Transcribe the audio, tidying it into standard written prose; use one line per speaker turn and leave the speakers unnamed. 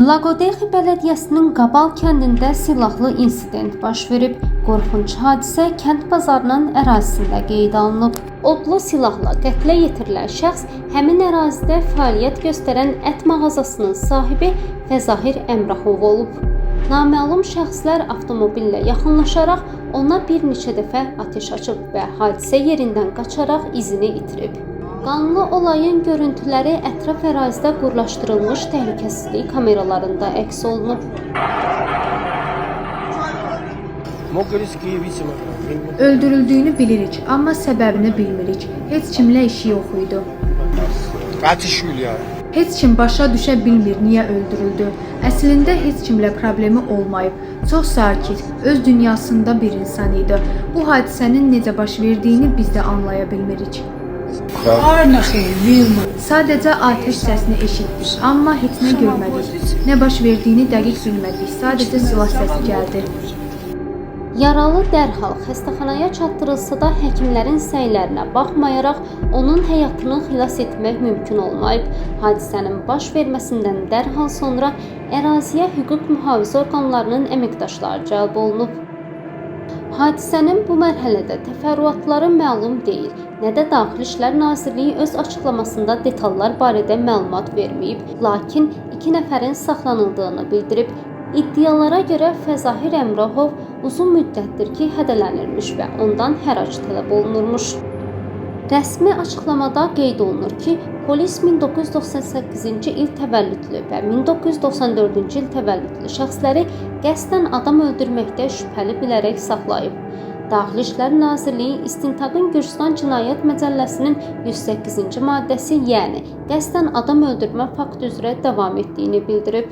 Laqodexi Bələdiyyəsinin Qabal kəndində silahlı insident baş verib. Qorxunc hadisə kənd bazarının ərazisində qeydə alınıb. Odlu silahla qətlə yetirilən şəxs həmin ərazidə fəaliyyət göstərən ət mağazasının sahibi Fəzahir Əmrahov olub. Naməlum şəxslər avtomobillə yaxınlaşaraq ona bir neçə dəfə atəş açıb və hadisə yerindən qaçaraq izini itirib. Qanlı olayın görüntüləri ətraf ərazidə qurlaşdırılmış təhlükəsizlik kameralarında əks olunub.
Öldürüldüyünü bilirik, amma səbəbini bilmirik. Heç kimlə işi yox idi. Heç kim başa düşə bilmir niyə öldürüldü. Əslində heç kimlə problemi olmayıb. Çox sakit, öz dünyasında bir insan idi. Bu hadisənin necə baş verdiyini biz də anlaya bilmirik. Sadəcə atəş səsini eşitdik, amma heç nə görmədik. Nə baş verdiyini dəqiq bilmədik. Sadəcə silah səsi gəldi.
Yaralı dərhal xəstəxanaya çatdırılsa da həkimlərin səylərinə baxmayaraq onun həyatını xilas etmək mümkün olmayıb. Hadisənin baş verməsindən dərhal sonra əraziyə hüquq mühafizə orqanlarının əməkdaşları cəlb olunub. Hadisənin bu mərhələdə təfərrüatları məlum deyil, nə də Daxili İşlər Nazirliyi öz açıqlamasında detallar barədə məlumat verməyib, lakin 2 nəfərin saxlanıldığını bildirib. İddialara görə Fəzahir Əmrahov uzun müddətdir ki, hədələnirmiş və ondan hərc tələb olunurmuş. Rəsmi açıqlamada qeyd olunur ki, polis 1998-ci il təvəllüdlü və 1994-cü il təvəllüdlü şəxsləri qəsdən adam öldürməkdə şübhəli bilərək saxlayıb. Daxili İşlər Nazirliyi İstintaqın Gürcüstan Cinayət Məcəlləsinin 108-ci maddəsi, yəni qəsdən adam öldürmə faktı üzrə davam etdiyini bildirib.